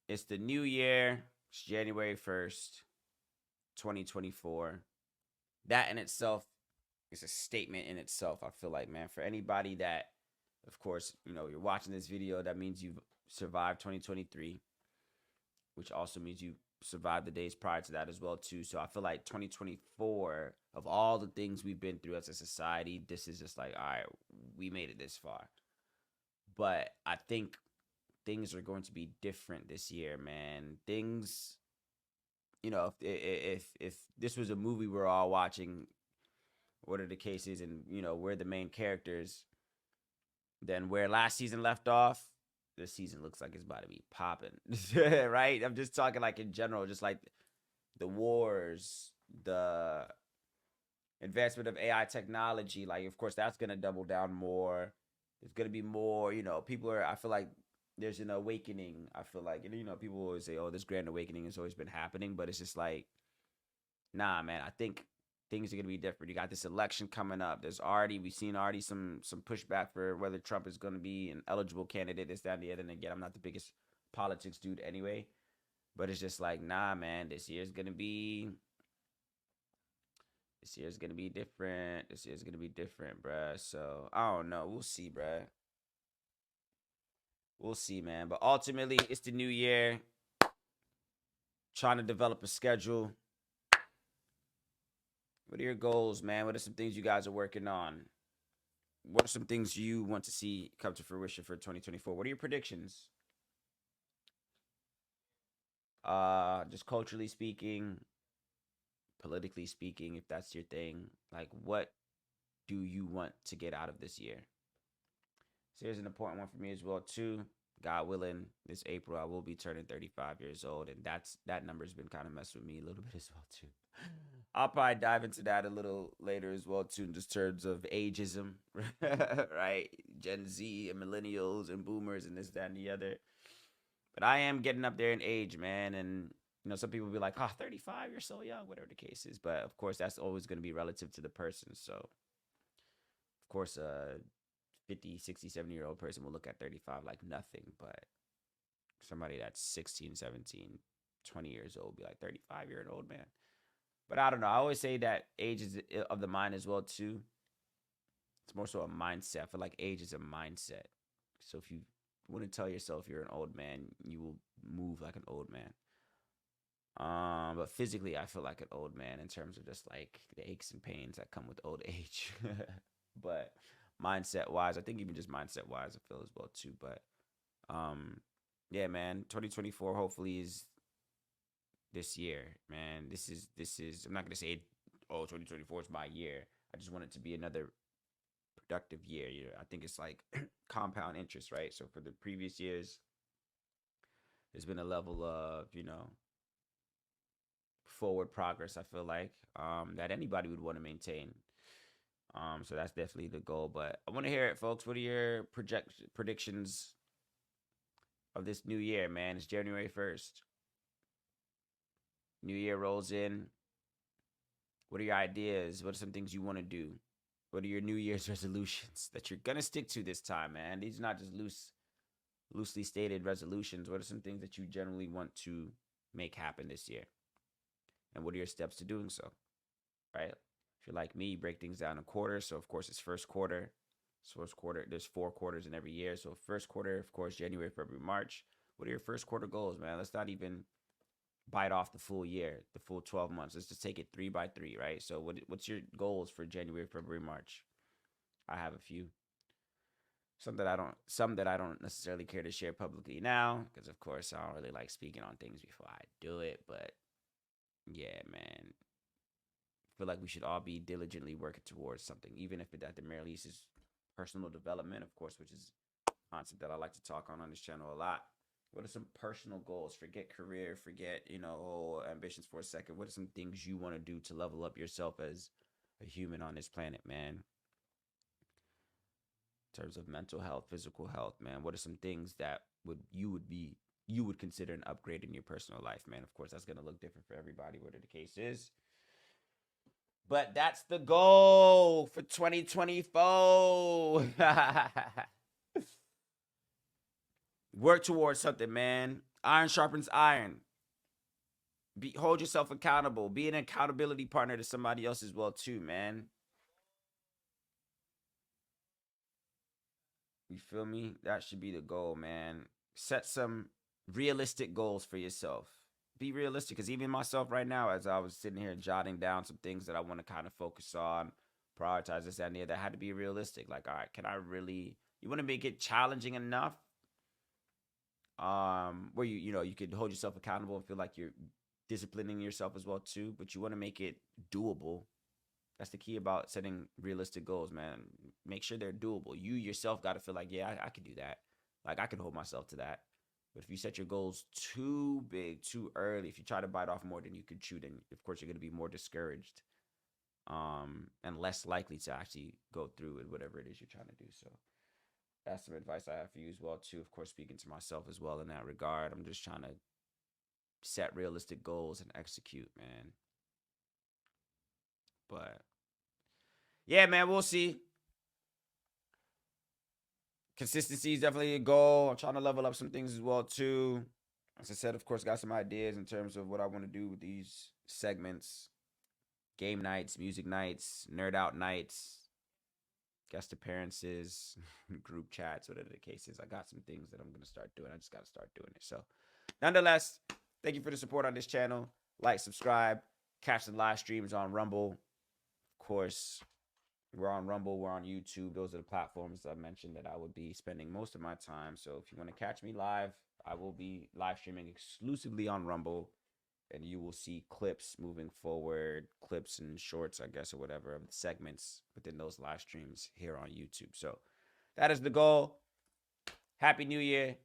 It's the new year. It's January 1st, 2024. That in itself is a statement in itself. I feel like, man, for anybody that, of course, you're watching this video, that means you've survived 2023, which also means you survived the days prior to that as well, too. So I feel like 2024, of all the things we've been through as a society, this is just like, all right, we made it this far. But I think things are going to be different this year, man. Things, if this was a movie we're all watching, what are the cases, and we're the main characters, then where last season left off, this season looks like it's about to be popping, right? I'm just talking like in general, just like the wars, the advancement of AI technology. Like, of course, that's gonna double down more. There's gonna be more. People are. I feel like there's an awakening. I feel like people always say, "Oh, this grand awakening has always been happening," but it's just like, nah, man. I think things are gonna be different. You got this election coming up. We've seen already some pushback for whether Trump is gonna be an eligible candidate. This, that, and the other. And again, I'm not the biggest politics dude anyway, but it's just like, nah, man. This year's gonna be different. This year's gonna be different, bruh. So I don't know. We'll see, bruh. We'll see, man. But ultimately, it's the new year. Trying to develop a schedule. What are your goals, man? What are some things you guys are working on? What are some things you want to see come to fruition for 2024? What are your predictions? Just culturally speaking, politically speaking, if that's your thing. Like, what do you want to get out of this year? So here's an important one for me as well too. God willing, this April I will be turning 35 years old, and that number's been kind of messing with me a little bit as well too. I'll probably dive into that a little later as well too, in just terms of ageism, right? Gen Z and millennials and boomers and this, that, and the other. But I am getting up there in age, man, and some people be like, "Oh, 35, you're so young," whatever the case is. But of course, that's always going to be relative to the person. So, of course, 50, 60, 70-year-old person will look at 35 like nothing, but somebody that's 16, 17, 20 years old will be like, 35, you're an old man. But I don't know. I always say that age is of the mind as well too. It's more so a mindset. I feel like age is a mindset. So if you want to tell yourself you're an old man, you will move like an old man. But physically, I feel like an old man in terms of just like the aches and pains that come with old age. But mindset wise, I think even just mindset wise, I feel as well too. But yeah, man, 2024 hopefully is this year, man. This is. I'm not gonna say, oh, 2024 is my year. I just want it to be another productive year. I think it's like compound interest, right? So for the previous years, there's been a level of forward progress. I feel like that anybody would want to maintain. So that's definitely the goal. But I want to hear it, folks. What are your predictions of this new year, man? It's January 1st. New year rolls in. What are your ideas? What are some things you want to do? What are your New Year's resolutions that you're gonna stick to this time, man? These are not just loosely stated resolutions. What are some things that you generally want to make happen this year? And what are your steps to doing so? Right? If you're like me, you break things down in quarters. So of course it's first quarter. So first quarter, there's 4 quarters in every year. So first quarter, of course, January, February, March. What are your first quarter goals, man? Let's not even bite off the full year, the full 12 months. Let's just take it 3 by 3, right? So what's your goals for January, February, March? I have a few. Some that I don't necessarily care to share publicly now, because of course I don't really like speaking on things before I do it. But yeah, man, I feel like we should all be diligently working towards something, even if it at the very least is personal development, of course, which is a concept that I like to talk on this channel a lot. What are some personal goals? Forget career, forget ambitions for a second. What are some things you want to do to level up yourself as a human on this planet, man? In terms of mental health, physical health, man. What are some things that you would consider an upgrade in your personal life, man? Of course, that's gonna look different for everybody, whatever the case is. But that's the goal for 2024. Work towards something, man. Iron sharpens iron. Hold yourself accountable. Be an accountability partner to somebody else as well too, man. You feel me? That should be the goal, man. Set some realistic goals for yourself. Be realistic, because even myself right now, as I was sitting here jotting down some things that I want to kind of focus on, prioritize this and the other, that had to be realistic. Like, all right, can I really? You want to make it challenging enough, where you could hold yourself accountable and feel like you're disciplining yourself as well too, but you want to make it doable. That's the key about setting realistic goals, man. Make sure they're doable. You yourself got to feel like, yeah, I could do that. Like, I could hold myself to that. But if you set your goals too big, too early, if you try to bite off more than you can chew, then of course you're going to be more discouraged, and less likely to actually go through with whatever it is you're trying to do. So that's some advice I have for you as well too. Of course, speaking to myself as well in that regard. I'm just trying to set realistic goals and execute, man. But yeah, man, we'll see. Consistency is definitely a goal. I'm trying to level up some things as well too. As I said, of course, got some ideas in terms of what I want to do with these segments: game nights, music nights, nerd out nights, guest appearances, group chats, whatever the case is. I got some things that I'm gonna start doing. I just gotta start doing it. So, nonetheless, thank you for the support on this channel. Like, subscribe, catch the live streams on Rumble. Of course, we're on Rumble, we're on YouTube. Those are the platforms I mentioned that I would be spending most of my time. So if you want to catch me live, I will be live streaming exclusively on Rumble, and you will see clips moving forward, clips and shorts, I guess, or whatever, of the segments within those live streams here on YouTube. So that is the goal. Happy New Year.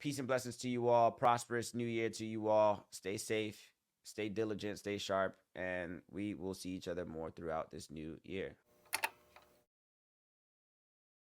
Peace and blessings to you all. Prosperous New Year to you all. Stay safe, stay diligent, stay sharp, and we will see each other more throughout this new year.